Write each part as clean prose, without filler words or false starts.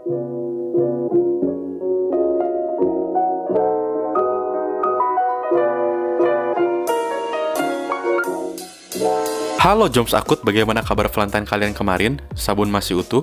Halo Joms Akut, bagaimana kabar Valentine kalian kemarin? Sabun masih utuh?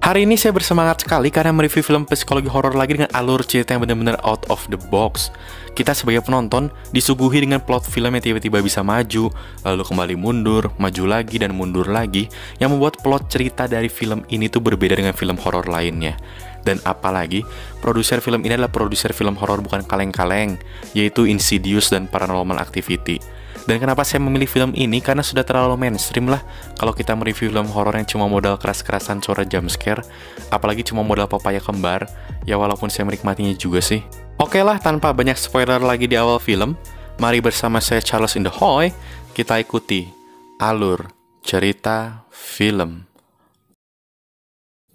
Hari ini saya bersemangat sekali karena mereview film psikologi horor lagi dengan alur cerita yang benar-benar out of the box. Kita sebagai penonton disuguhi dengan plot film yang tiba-tiba bisa maju, lalu kembali mundur, maju lagi dan mundur lagi, yang membuat plot cerita dari film ini tuh berbeda dengan film horor lainnya. Dan apalagi, produser film ini adalah produser film horor bukan kaleng-kaleng, yaitu Insidious dan Paranormal Activity. Dan kenapa saya memilih film ini? Karena sudah terlalu mainstream lah kalau kita mereview film horor yang cuma modal keras-kerasan suara jumpscare, apalagi cuma modal papaya kembar, ya walaupun saya menikmatinya juga sih. Oke lah, tanpa banyak spoiler lagi di awal film, mari bersama saya Charles in the Hoy, kita ikuti alur cerita film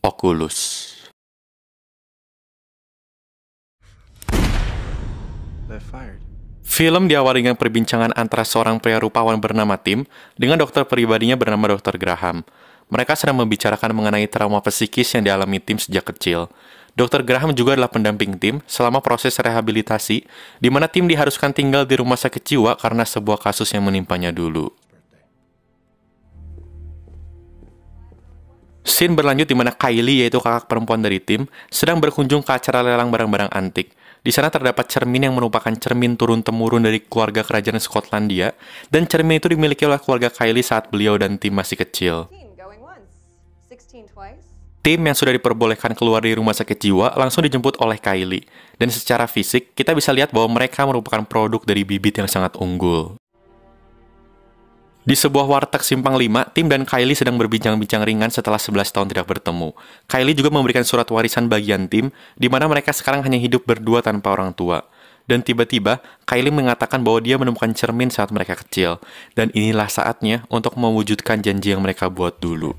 Oculus. Film diawali dengan perbincangan antara seorang pria rupawan bernama Tim dengan dokter pribadinya bernama Dr. Graham. Mereka sedang membicarakan mengenai trauma psikis yang dialami Tim sejak kecil. Dr. Graham juga adalah pendamping Tim selama proses rehabilitasi, di mana Tim diharuskan tinggal di rumah sakit jiwa karena sebuah kasus yang menimpanya dulu. Scene berlanjut di mana Kylie, yaitu kakak perempuan dari Tim, sedang berkunjung ke acara lelang barang-barang antik. Di sana terdapat cermin yang merupakan cermin turun-temurun dari keluarga kerajaan Skotlandia, dan cermin itu dimiliki oleh keluarga Kylie saat beliau dan Tim masih kecil. Tim yang sudah diperbolehkan keluar dari rumah sakit jiwa langsung dijemput oleh Kylie, dan secara fisik kita bisa lihat bahwa mereka merupakan produk dari bibit yang sangat unggul. Di sebuah warteg Simpang 5, Tim dan Kylie sedang berbincang-bincang ringan setelah 11 tahun tidak bertemu. Kylie juga memberikan surat warisan bagian Tim, di mana mereka sekarang hanya hidup berdua tanpa orang tua. Dan tiba-tiba, Kylie mengatakan bahwa dia menemukan cermin saat mereka kecil. Dan inilah saatnya untuk mewujudkan janji yang mereka buat dulu.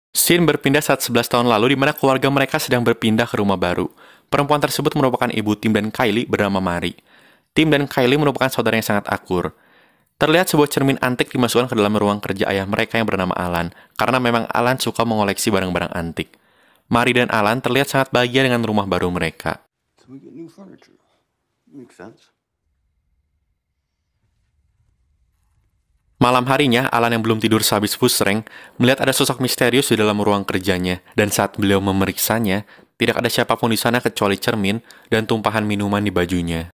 Scene berpindah saat 11 tahun lalu, di mana keluarga mereka sedang berpindah ke rumah baru. Perempuan tersebut merupakan ibu Tim dan Kylie bernama Mary. Tim dan Kylie merupakan saudara yang sangat akur. Terlihat sebuah cermin antik dimasukkan ke dalam ruang kerja ayah mereka yang bernama Alan, karena memang Alan suka mengoleksi barang-barang antik. Mary dan Alan terlihat sangat bahagia dengan rumah baru mereka. Malam harinya, Alan yang belum tidur sehabis pusreng, melihat ada sosok misterius di dalam ruang kerjanya, dan saat beliau memeriksanya, tidak ada siapapun di sana kecuali cermin dan tumpahan minuman di bajunya.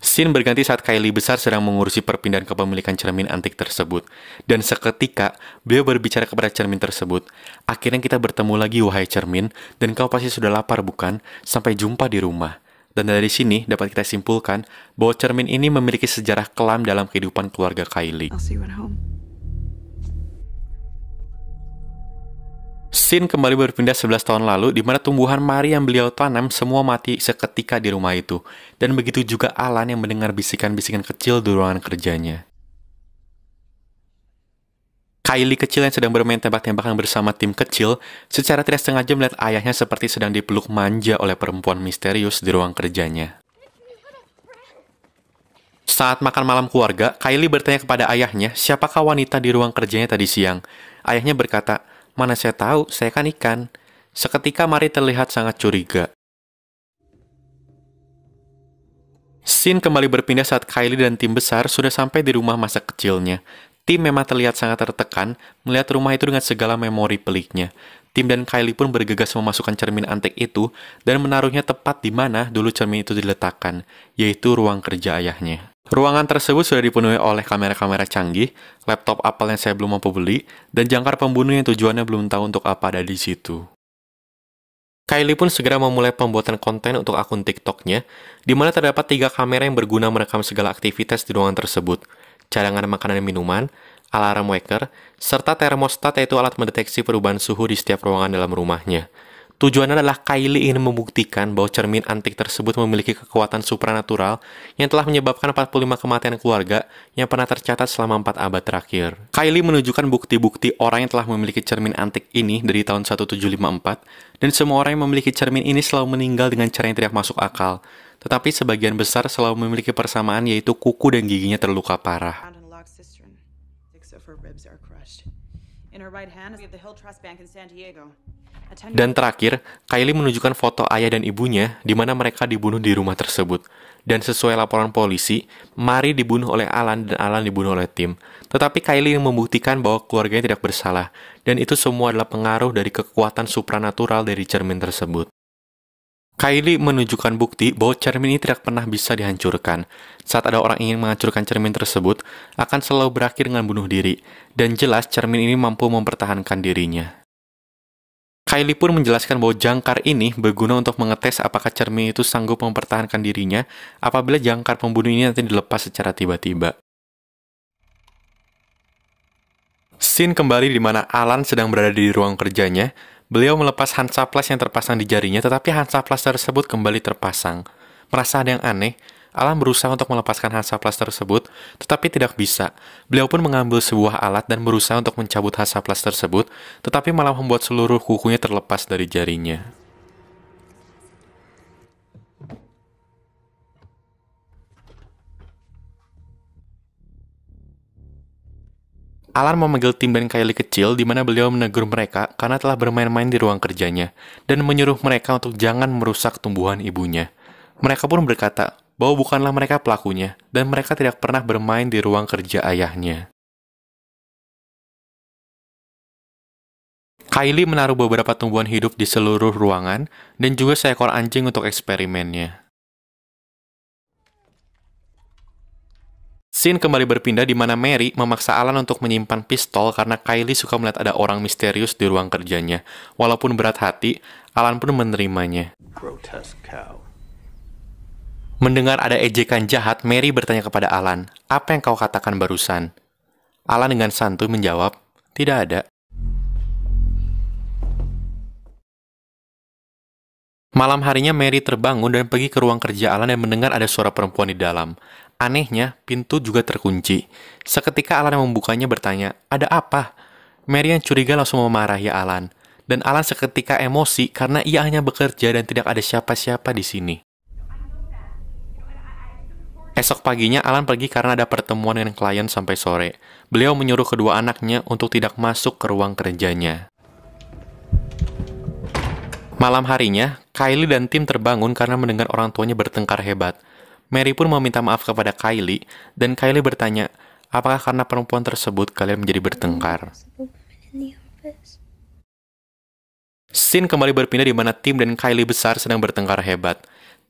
Scene berganti saat Kylie besar sedang mengurusi perpindahan kepemilikan cermin antik tersebut. Dan seketika, beliau berbicara kepada cermin tersebut. Akhirnya kita bertemu lagi, wahai cermin, dan kau pasti sudah lapar, bukan? Sampai jumpa di rumah. Dan dari sini dapat kita simpulkan bahwa cermin ini memiliki sejarah kelam dalam kehidupan keluarga Kylie. Scene kembali berpindah 11 tahun lalu, di mana tumbuhan mari yang beliau tanam semua mati seketika di rumah itu. Dan begitu juga Alan yang mendengar bisikan-bisikan kecil di ruangan kerjanya. Kylie kecil yang sedang bermain tembak-tembakan bersama Tim kecil, secara tidak sengaja melihat ayahnya seperti sedang dipeluk manja oleh perempuan misterius di ruang kerjanya. Saat makan malam keluarga, Kylie bertanya kepada ayahnya, siapakah wanita di ruang kerjanya tadi siang? Ayahnya berkata, mana saya tahu, saya kan ikan. Seketika Mary terlihat sangat curiga. Scene kembali berpindah saat Kylie dan Tim besar sudah sampai di rumah masa kecilnya. Tim memang terlihat sangat tertekan melihat rumah itu dengan segala memori peliknya. Tim dan Kylie pun bergegas memasukkan cermin antik itu dan menaruhnya tepat di mana dulu cermin itu diletakkan, yaitu ruang kerja ayahnya. Ruangan tersebut sudah dipenuhi oleh kamera-kamera canggih, laptop Apple yang saya belum mampu beli, dan jangkar pembunuh yang tujuannya belum tahu untuk apa ada di situ. Kylie pun segera memulai pembuatan konten untuk akun TikTok-nya, di mana terdapat 3 kamera yang berguna merekam segala aktivitas di ruangan tersebut, cadangan makanan dan minuman, alarm waker, serta termostat yaitu alat mendeteksi perubahan suhu di setiap ruangan dalam rumahnya. Tujuannya adalah Kylie ingin membuktikan bahwa cermin antik tersebut memiliki kekuatan supranatural yang telah menyebabkan 45 kematian keluarga yang pernah tercatat selama 4 abad terakhir. Kylie menunjukkan bukti-bukti orang yang telah memiliki cermin antik ini dari tahun 1754, dan semua orang yang memiliki cermin ini selalu meninggal dengan cara yang tidak masuk akal. Tetapi sebagian besar selalu memiliki persamaan, yaitu kuku dan giginya terluka parah. Dan terakhir, Kylie menunjukkan foto ayah dan ibunya di mana mereka dibunuh di rumah tersebut. Dan sesuai laporan polisi, Mari dibunuh oleh Alan dan Alan dibunuh oleh Tim. Tetapi Kylie yang membuktikan bahwa keluarganya tidak bersalah, dan itu semua adalah pengaruh dari kekuatan supranatural dari cermin tersebut. Kylie menunjukkan bukti bahwa cermin ini tidak pernah bisa dihancurkan. Saat ada orang ingin menghancurkan cermin tersebut, akan selalu berakhir dengan bunuh diri, dan jelas cermin ini mampu mempertahankan dirinya. Kylie pun menjelaskan bahwa jangkar ini berguna untuk mengetes apakah cermin itu sanggup mempertahankan dirinya apabila jangkar pembunuh ini nanti dilepas secara tiba-tiba. Scene kembali di mana Alan sedang berada di ruang kerjanya. Beliau melepas Hansaplast yang terpasang di jarinya, tetapi Hansaplast tersebut kembali terpasang. Merasa ada yang aneh, Alan berusaha untuk melepaskan Hansaplast tersebut, tetapi tidak bisa. Beliau pun mengambil sebuah alat dan berusaha untuk mencabut Hansaplast tersebut, tetapi malah membuat seluruh kukunya terlepas dari jarinya. Alan memanggil Tim dan Kylie kecil, di mana beliau menegur mereka karena telah bermain-main di ruang kerjanya, dan menyuruh mereka untuk jangan merusak tumbuhan ibunya. Mereka pun berkata bahwa bukanlah mereka pelakunya, dan mereka tidak pernah bermain di ruang kerja ayahnya. Kylie menaruh beberapa tumbuhan hidup di seluruh ruangan, dan juga seekor anjing untuk eksperimennya. Scene kembali berpindah di mana Mary memaksa Alan untuk menyimpan pistol karena Kylie suka melihat ada orang misterius di ruang kerjanya. Walaupun berat hati, Alan pun menerimanya. Mendengar ada ejekan jahat, Mary bertanya kepada Alan, "Apa yang kau katakan barusan?" Alan dengan santuy menjawab, "Tidak ada." Malam harinya Mary terbangun dan pergi ke ruang kerja Alan dan mendengar ada suara perempuan di dalam. Anehnya, pintu juga terkunci. Seketika Alan yang membukanya bertanya, "Ada apa?" Mary yang curiga langsung memarahi Alan. Dan Alan seketika emosi karena ia hanya bekerja dan tidak ada siapa-siapa di sini. Esok paginya, Alan pergi karena ada pertemuan dengan klien sampai sore. Beliau menyuruh kedua anaknya untuk tidak masuk ke ruang kerjanya. Malam harinya, Kylie dan Tim terbangun karena mendengar orang tuanya bertengkar hebat. Mary pun meminta maaf kepada Kylie, dan Kylie bertanya, apakah karena perempuan tersebut kalian menjadi bertengkar? Scene kembali berpindah di mana Tim dan Kylie besar sedang bertengkar hebat.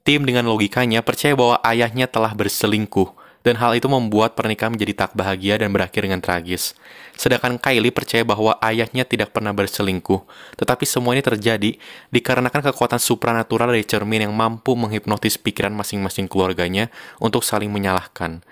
Tim dengan logikanya percaya bahwa ayahnya telah berselingkuh, dan hal itu membuat pernikahan menjadi tak bahagia dan berakhir dengan tragis. Sedangkan Kylie percaya bahwa ayahnya tidak pernah berselingkuh, tetapi semua ini terjadi dikarenakan kekuatan supranatural dari cermin yang mampu menghipnotis pikiran masing-masing keluarganya untuk saling menyalahkan.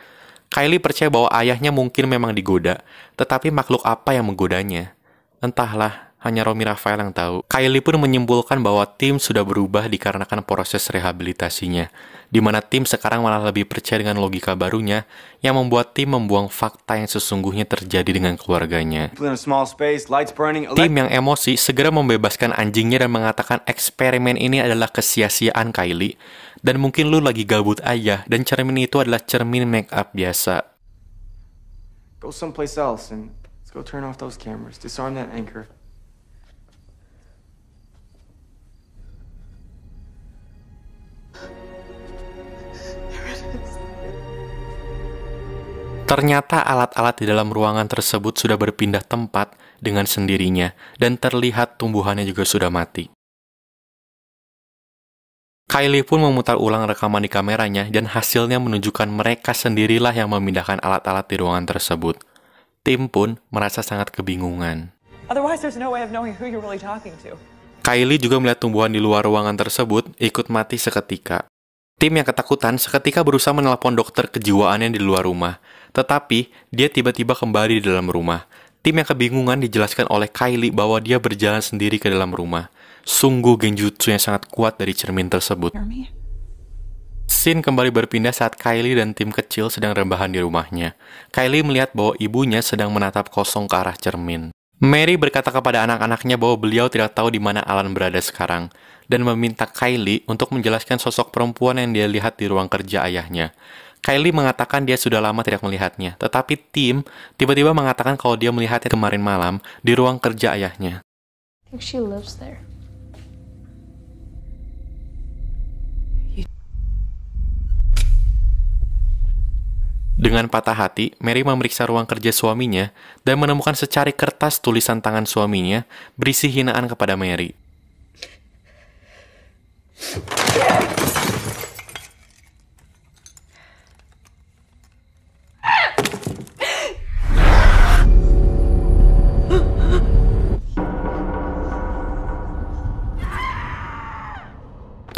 Kylie percaya bahwa ayahnya mungkin memang digoda, tetapi makhluk apa yang menggodanya? Entahlah, hanya Romy Rafael yang tahu. Kylie pun menyimpulkan bahwa Tim sudah berubah dikarenakan proses rehabilitasinya, di mana Tim sekarang malah lebih percaya dengan logika barunya yang membuat Tim membuang fakta yang sesungguhnya terjadi dengan keluarganya. Tim yang emosi segera membebaskan anjingnya dan mengatakan eksperimen ini adalah kesia-siaan Kylie, dan mungkin lu lagi gabut aja, dan cermin itu adalah cermin make up biasa. Go someplace else and let's go turn off those cameras. Disarm that anchor. Ternyata alat-alat di dalam ruangan tersebut sudah berpindah tempat dengan sendirinya, dan terlihat tumbuhannya juga sudah mati. Kylie pun memutar ulang rekaman di kameranya, dan hasilnya menunjukkan mereka sendirilah yang memindahkan alat-alat di ruangan tersebut. Tim pun merasa sangat kebingungan. Kylie juga melihat tumbuhan di luar ruangan tersebut ikut mati seketika. Tim yang ketakutan seketika berusaha menelpon dokter kejiwaan yang di luar rumah. Tetapi, dia tiba-tiba kembali di dalam rumah. Tim yang kebingungan dijelaskan oleh Kylie bahwa dia berjalan sendiri ke dalam rumah. Sungguh genjutsu yang sangat kuat dari cermin tersebut. Scene kembali berpindah saat Kylie dan tim kecil sedang rebahan di rumahnya. Kylie melihat bahwa ibunya sedang menatap kosong ke arah cermin. Mary berkata kepada anak-anaknya bahwa beliau tidak tahu di mana Alan berada sekarang, dan meminta Kylie untuk menjelaskan sosok perempuan yang dia lihat di ruang kerja ayahnya. Kylie mengatakan dia sudah lama tidak melihatnya, tetapi Tim tiba-tiba mengatakan kalau dia melihatnya kemarin malam di ruang kerja ayahnya. I think she lives there. Dengan patah hati, Mary memeriksa ruang kerja suaminya dan menemukan secari kertas tulisan tangan suaminya berisi hinaan kepada Mary.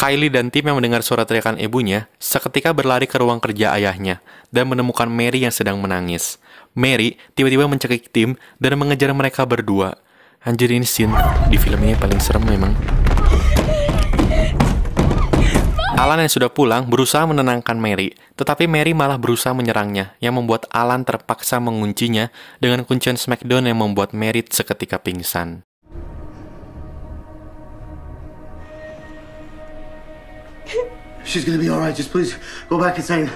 Kylie dan Tim yang mendengar suara teriakan ibunya seketika berlari ke ruang kerja ayahnya dan menemukan Mary yang sedang menangis. Mary tiba-tiba mencekik Tim dan mengejar mereka berdua. Anjir, ini scene di film ini paling serem memang. Alan yang sudah pulang berusaha menenangkan Mary, tetapi Mary malah berusaha menyerangnya, yang membuat Alan terpaksa menguncinya dengan kuncian smackdown yang membuat Mary seketika pingsan. She's gonna be alright, just please go back inside.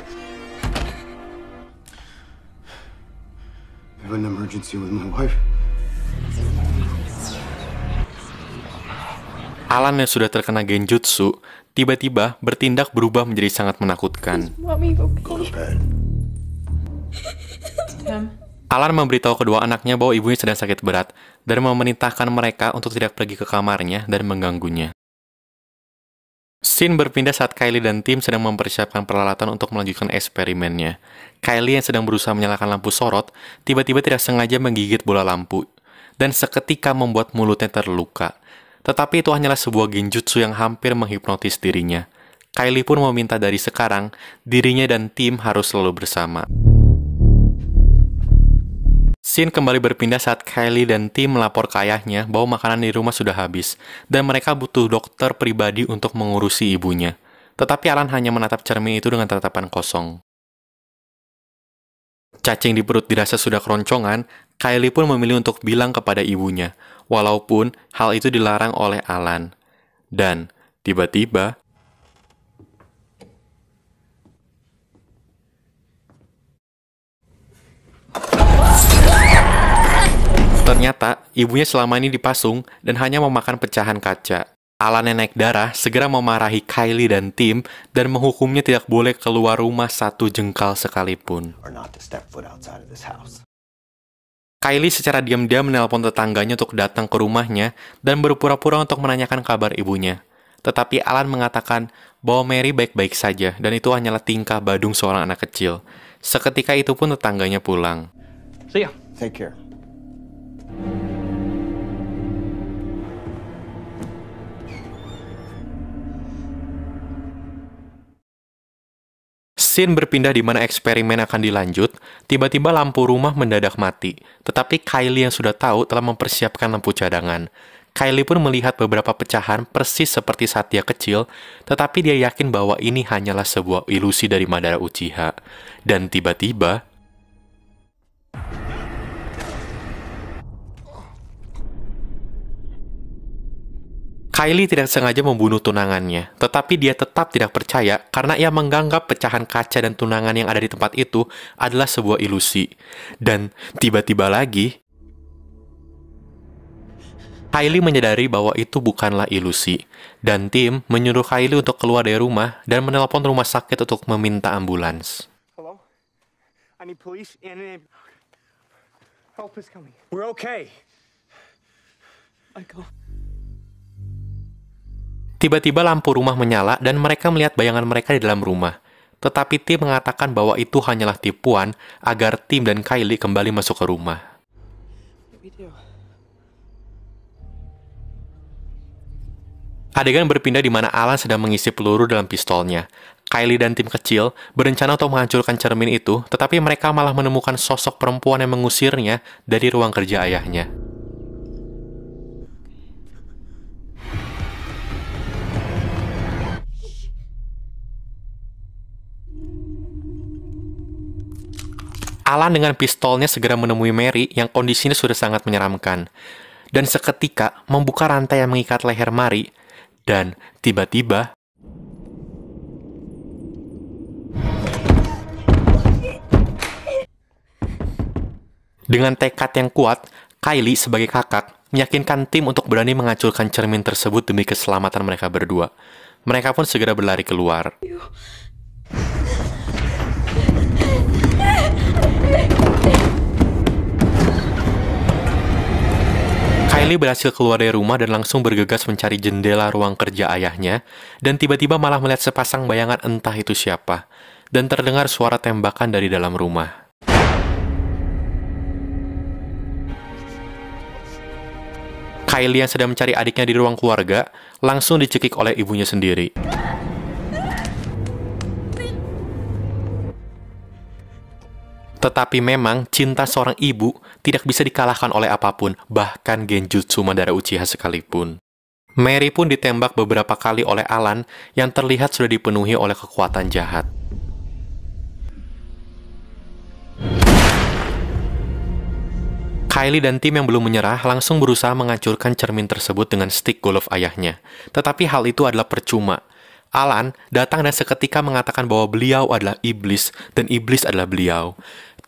I have an emergency with my wife. Alan yang sudah terkena genjutsu, tiba-tiba bertindak berubah menjadi sangat menakutkan. Mommy, Go to bed. Alan memberitahu kedua anaknya bahwa ibunya sedang sakit berat dan memerintahkan mereka untuk tidak pergi ke kamarnya dan mengganggunya. Scene berpindah saat Kylie dan Tim sedang mempersiapkan peralatan untuk melanjutkan eksperimennya. Kylie yang sedang berusaha menyalakan lampu sorot, tiba-tiba tidak sengaja menggigit bola lampu, dan seketika membuat mulutnya terluka. Tetapi itu hanyalah sebuah genjutsu yang hampir menghipnotis dirinya. Kylie pun meminta dari sekarang, dirinya dan Tim harus selalu bersama. Scene kembali berpindah saat Kylie dan Tim melapor ke ayahnya bahwa makanan di rumah sudah habis, dan mereka butuh dokter pribadi untuk mengurusi ibunya. Tetapi Alan hanya menatap cermin itu dengan tatapan kosong. Cacing di perut dirasa sudah keroncongan, Kylie pun memilih untuk bilang kepada ibunya, walaupun hal itu dilarang oleh Alan. Dan tiba-tiba, ternyata, ibunya selama ini dipasung dan hanya memakan pecahan kaca. Alan yang naik darah segera memarahi Kylie dan Tim dan menghukumnya tidak boleh keluar rumah satu jengkal sekalipun. Kylie secara diam-diam menelpon tetangganya untuk datang ke rumahnya dan berpura-pura untuk menanyakan kabar ibunya. Tetapi Alan mengatakan bahwa Mary baik-baik saja dan itu hanyalah tingkah badung seorang anak kecil. Seketika itu pun tetangganya pulang. See ya. Take care. Scene berpindah di mana eksperimen akan dilanjut, tiba-tiba lampu rumah mendadak mati. Tetapi Kylie yang sudah tahu telah mempersiapkan lampu cadangan. Kylie pun melihat beberapa pecahan persis seperti saat dia kecil, tetapi dia yakin bahwa ini hanyalah sebuah ilusi dari Madara Uchiha. Dan tiba-tiba, Kylie tidak sengaja membunuh tunangannya, tetapi dia tetap tidak percaya karena ia menganggap pecahan kaca dan tunangan yang ada di tempat itu adalah sebuah ilusi. Dan tiba-tiba lagi, Kylie menyadari bahwa itu bukanlah ilusi, dan Tim menyuruh Kylie untuk keluar dari rumah dan menelpon rumah sakit untuk meminta ambulans. Hello? I need police and help is coming. We're okay. Michael. Tiba-tiba lampu rumah menyala dan mereka melihat bayangan mereka di dalam rumah. Tetapi Tim mengatakan bahwa itu hanyalah tipuan agar Tim dan Kylie kembali masuk ke rumah. Adegan berpindah di mana Alan sedang mengisi peluru dalam pistolnya. Kylie dan Tim kecil berencana untuk menghancurkan cermin itu, tetapi mereka malah menemukan sosok perempuan yang mengusirnya dari ruang kerja ayahnya. Alan dengan pistolnya segera menemui Mary yang kondisinya sudah sangat menyeramkan. Dan seketika membuka rantai yang mengikat leher Mary. Dan tiba-tiba, Dengan tekad yang kuat, Kylie sebagai kakak meyakinkan Tim untuk berani menghancurkan cermin tersebut demi keselamatan mereka berdua. Mereka pun segera berlari keluar. Kylie berhasil keluar dari rumah dan langsung bergegas mencari jendela ruang kerja ayahnya, dan tiba-tiba malah melihat sepasang bayangan entah itu siapa, dan terdengar suara tembakan dari dalam rumah. Kylie yang sedang mencari adiknya di ruang keluarga langsung dicekik oleh ibunya sendiri. Tetapi memang cinta seorang ibu tidak bisa dikalahkan oleh apapun, bahkan Genjutsu Madara Uchiha sekalipun. Mary pun ditembak beberapa kali oleh Alan yang terlihat sudah dipenuhi oleh kekuatan jahat. Kylie dan Tim yang belum menyerah langsung berusaha menghancurkan cermin tersebut dengan stick golf ayahnya. Tetapi hal itu adalah percuma. Alan datang dan seketika mengatakan bahwa beliau adalah iblis dan iblis adalah beliau.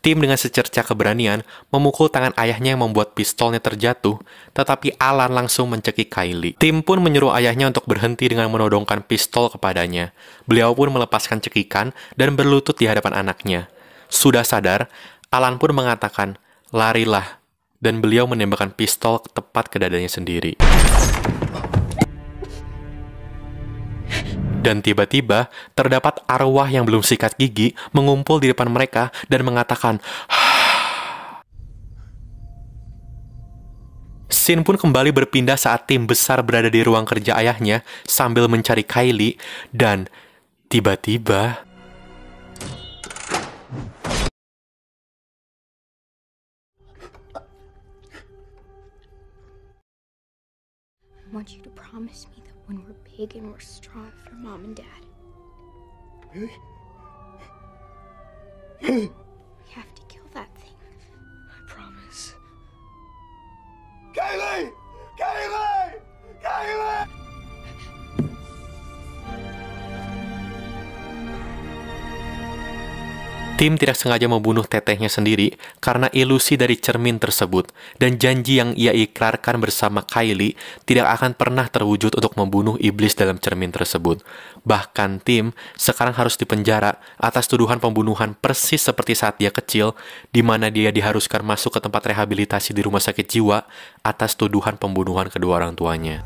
Tim dengan secerca keberanian memukul tangan ayahnya yang membuat pistolnya terjatuh, tetapi Alan langsung mencekik Kylie. Tim pun menyuruh ayahnya untuk berhenti dengan menodongkan pistol kepadanya. Beliau pun melepaskan cekikan dan berlutut di hadapan anaknya. Sudah sadar, Alan pun mengatakan, "Larilah." Dan beliau menembakkan pistol tepat ke dadanya sendiri. Dan tiba-tiba, terdapat arwah yang belum sikat gigi mengumpul di depan mereka dan mengatakan, Scene pun kembali berpindah saat tim besar berada di ruang kerja ayahnya sambil mencari Kylie, dan tiba-tiba... I want you to promise me that when we're big and we're strong for Mom and Dad, Really? we have to kill that thing. I promise. Kylie! Kylie! Kylie! Tim tidak sengaja membunuh tetehnya sendiri karena ilusi dari cermin tersebut, dan janji yang ia ikrarkan bersama Kylie tidak akan pernah terwujud untuk membunuh iblis dalam cermin tersebut. Bahkan Tim sekarang harus dipenjara atas tuduhan pembunuhan persis seperti saat dia kecil, di mana dia diharuskan masuk ke tempat rehabilitasi di rumah sakit jiwa atas tuduhan pembunuhan kedua orang tuanya.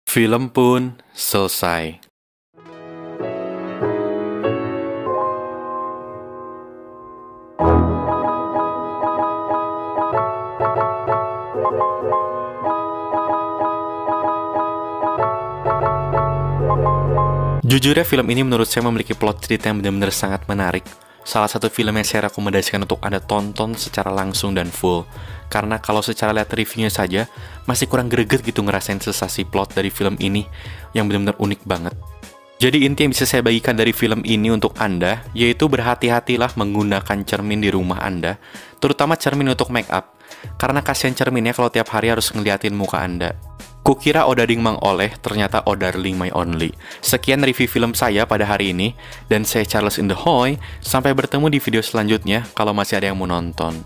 Film pun selesai. Jujurnya film ini menurut saya memiliki plot cerita yang benar-benar sangat menarik. Salah satu film yang saya rekomendasikan untuk Anda tonton secara langsung dan full. Karena kalau secara lihat reviewnya saja, masih kurang greget gitu ngerasain sensasi plot dari film ini yang benar-benar unik banget. Jadi inti yang bisa saya bagikan dari film ini untuk Anda, yaitu berhati-hatilah menggunakan cermin di rumah Anda, terutama cermin untuk make up. Karena kasihan cerminnya kalau tiap hari harus ngeliatin muka Anda. Kukira Odading Mang Oleh, ternyata Odarling My Only. Sekian review film saya pada hari ini, dan saya Charles in the Hoy. Sampai bertemu di video selanjutnya kalau masih ada yang mau nonton.